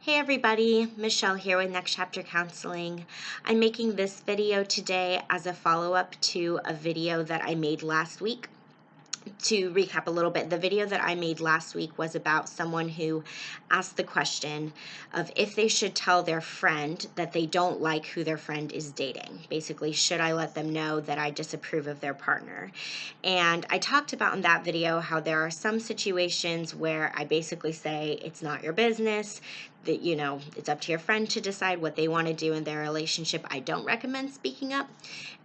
Hey everybody, Michelle here with Next Chapter Counseling. I'm making this video today as a follow-up to a video that I made last week. To recap a little bit, the video that I made last week was about someone who asked the question of if they should tell their friend that they don't like who their friend is dating. Basically, should I let them know that I disapprove of their partner? And I talked about in that video how there are some situations where I basically say it's not your business, that it's up to your friend to decide what they want to do in their relationship. I don't recommend speaking up.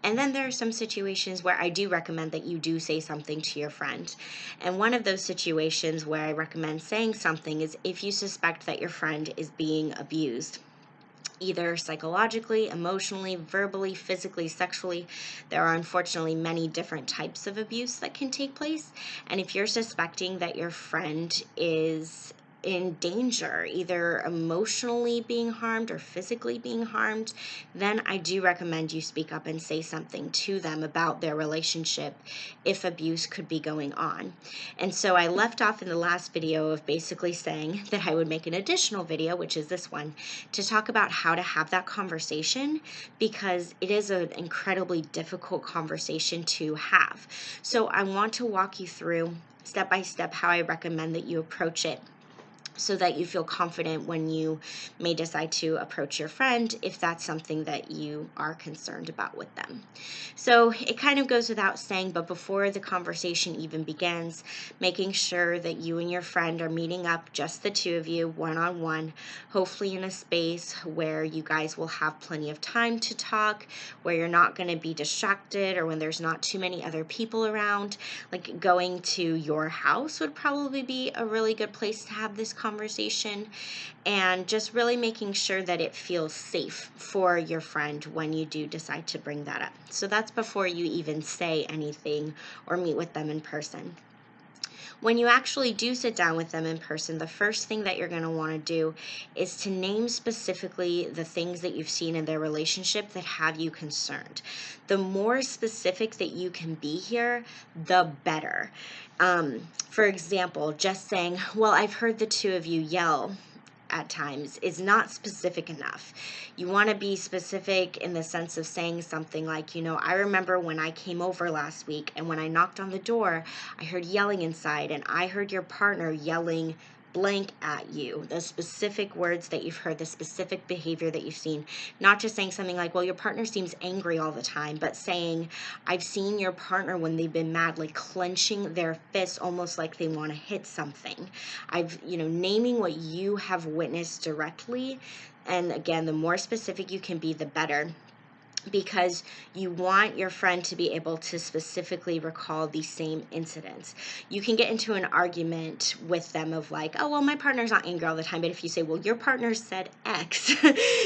And then there are some situations where I do recommend that you do say something to your friend. And one of those situations where I recommend saying something is if you suspect that your friend is being abused, either psychologically, emotionally, verbally, physically, sexually. There are unfortunately many different types of abuse that can take place. And if you're suspecting that your friend is in danger, either emotionally being harmed or physically being harmed, then I do recommend you speak up and say something to them about their relationship if abuse could be going on. And so I left off in the last video of basically saying that I would make an additional video, which is this one, to talk about how to have that conversation, because it is an incredibly difficult conversation to have. So I want to walk you through step by step how I recommend that you approach it, so that you feel confident when you may decide to approach your friend if that's something that you are concerned about with them. So it kind of goes without saying, but before the conversation even begins, making sure that you and your friend are meeting up, just the two of you, one-on-one, hopefully in a space where you guys will have plenty of time to talk, where you're not going to be distracted, or when there's not too many other people around. Like going to your house would probably be a really good place to have this conversation, and just really making sure that it feels safe for your friend when you do decide to bring that up. So that's before you even say anything or meet with them in person. When you actually do sit down with them in person, the first thing that you're going to want to do is to name specifically the things that you've seen in their relationship that have you concerned. The more specific that you can be here, the better. For example, just saying, well, I've heard the two of you yell at times is not specific enough. You want to be specific in the sense of saying something like, I remember when I came over last week and when I knocked on the door, I heard yelling inside and I heard your partner yelling blank at you. The specific words that you've heard, the specific behavior that you've seen. Not just saying something like, well, your partner seems angry all the time, but saying, I've seen your partner when they've been mad, like clenching their fists almost like they want to hit something. Naming what you have witnessed directly. And again, the more specific you can be, the better, because you want your friend to be able to specifically recall these same incidents. You can get into an argument with them of like, oh, well, my partner's not angry all the time. But if you say, well, your partner said X,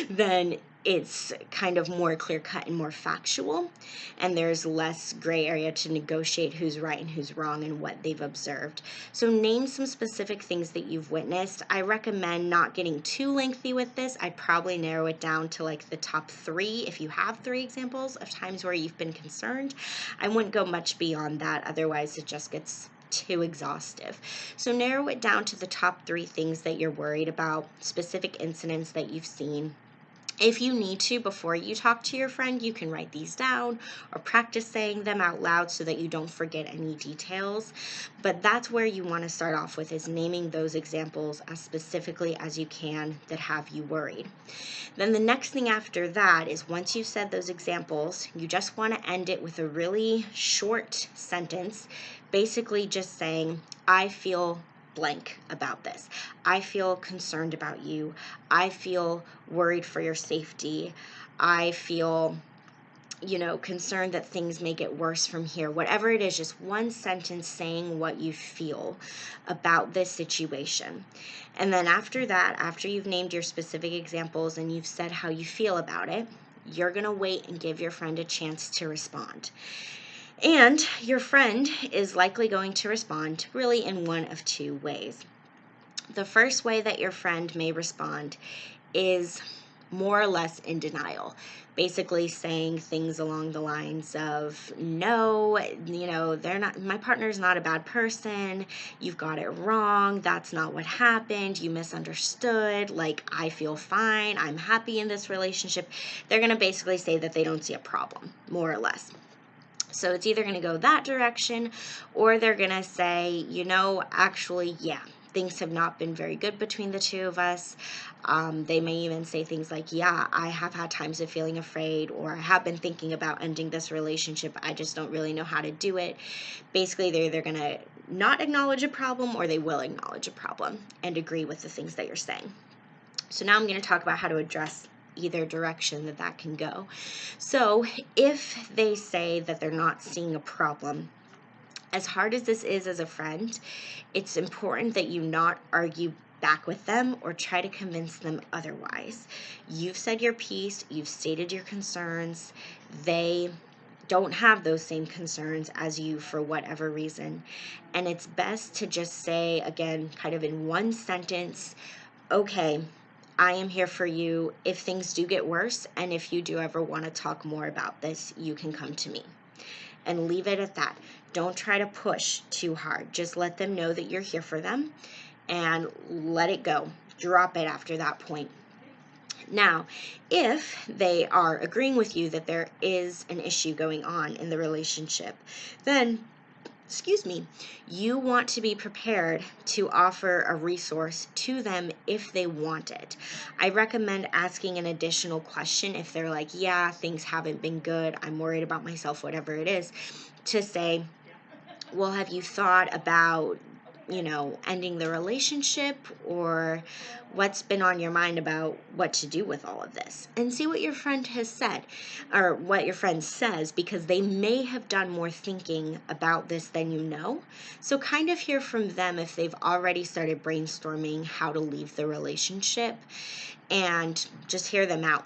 then it's kind of more clear-cut and more factual, and there's less gray area to negotiate who's right and who's wrong and what they've observed. So name some specific things that you've witnessed. I recommend not getting too lengthy with this. I'd probably narrow it down to like the top 3 if you have 3 examples of times where you've been concerned. I wouldn't go much beyond that, otherwise it just gets too exhaustive. So narrow it down to the top 3 things that you're worried about, specific incidents that you've seen. If you need to, before you talk to your friend, you can write these down or practice saying them out loud so that you don't forget any details. But that's where you want to start off with, is naming those examples as specifically as you can that have you worried. Then the next thing after that is, once you've said those examples, you just want to end it with a really short sentence, basically just saying, I feel blank about this. I feel concerned about you. I feel worried for your safety. I feel, concerned that things may get worse from here. Whatever it is, just one sentence saying what you feel about this situation. And then after that, after you've named your specific examples and you've said how you feel about it, you're going to wait and give your friend a chance to respond. And your friend is likely going to respond really in one of 2 ways. The first way that your friend may respond is more or less in denial, basically saying things along the lines of, no, my partner's not a bad person. You've got it wrong. That's not what happened. You misunderstood. Like, I feel fine. I'm happy in this relationship. They're going to basically say that they don't see a problem, more or less. So it's either going to go that direction, or they're going to say, actually, yeah, things have not been very good between the two of us. They may even say things like, yeah, I have had times of feeling afraid, or I have been thinking about ending this relationship. I just don't really know how to do it. Basically, they're either going to not acknowledge a problem, or they will acknowledge a problem and agree with the things that you're saying. So now I'm going to talk about how to address either direction that can go. So if they say that they're not seeing a problem, as hard as this is as a friend, it's important that you not argue back with them or try to convince them otherwise. You've said your piece, you've stated your concerns. They don't have those same concerns as you for whatever reason. And it's best to just say, again, kind of in one sentence, okay, I am here for you if things do get worse, and if you do ever want to talk more about this, you can come to me. And leave it at that. Don't try to push too hard. Just let them know that you're here for them and let it go. Drop it after that point. Now, if they are agreeing with you that there is an issue going on in the relationship, then you want to be prepared to offer a resource to them if they want it. I recommend asking an additional question if they're like, yeah, things haven't been good, I'm worried about myself, whatever it is, to say, well, have you thought about ending the relationship, or what's been on your mind about what to do with all of this? And see what your friend has said, or what your friend says, because they may have done more thinking about this than you know. So kind of hear from them if they've already started brainstorming how to leave the relationship, and just hear them out.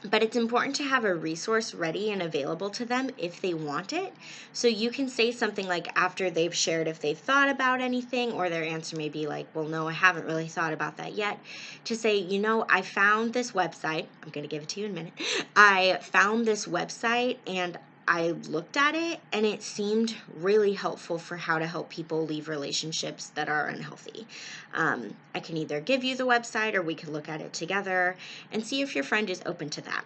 But it's important to have a resource ready and available to them if they want it. So you can say something like, after they've shared if they've thought about anything, or their answer may be like, well, no, I haven't really thought about that yet, to say, I found this website. I'm going to give it to you in a minute. I found this website and I looked at it, and it seemed really helpful for how to help people leave relationships that are unhealthy. I can either give you the website, or we could look at it together and see if your friend is open to that.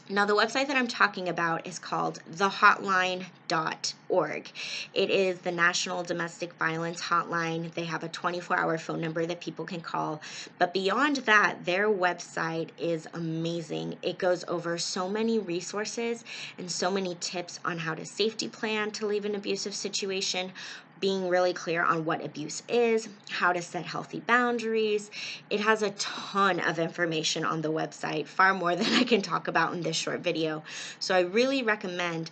Now, the website that I'm talking about is called thehotline.org. It is the National Domestic Violence Hotline. They have a 24-hour phone number that people can call. But beyond that, their website is amazing. It goes over so many resources and so many tips on how to safety plan to leave an abusive situation, being really clear on what abuse is, how to set healthy boundaries. It has a ton of information on the website, far more than I can talk about in this short video. So I really recommend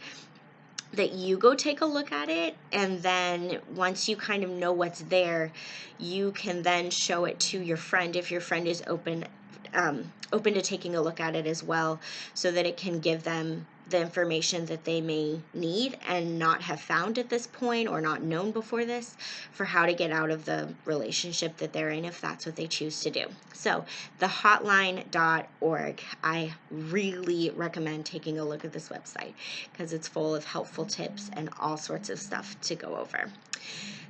that you go take a look at it, and then once you kind of know what's there, you can then show it to your friend if your friend is open to taking a look at it as well, so that it can give them the information that they may need and not have found at this point, or not known before this, for how to get out of the relationship that they're in if that's what they choose to do. So thehotline.org, I really recommend taking a look at this website because it's full of helpful tips and all sorts of stuff to go over.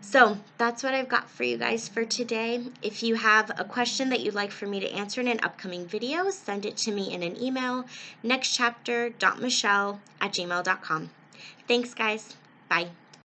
So that's what I've got for you guys for today. If you have a question that you'd like for me to answer in an upcoming video, send it to me in an email, nextchapter.michelle@gmail.com. Thanks, guys. Bye.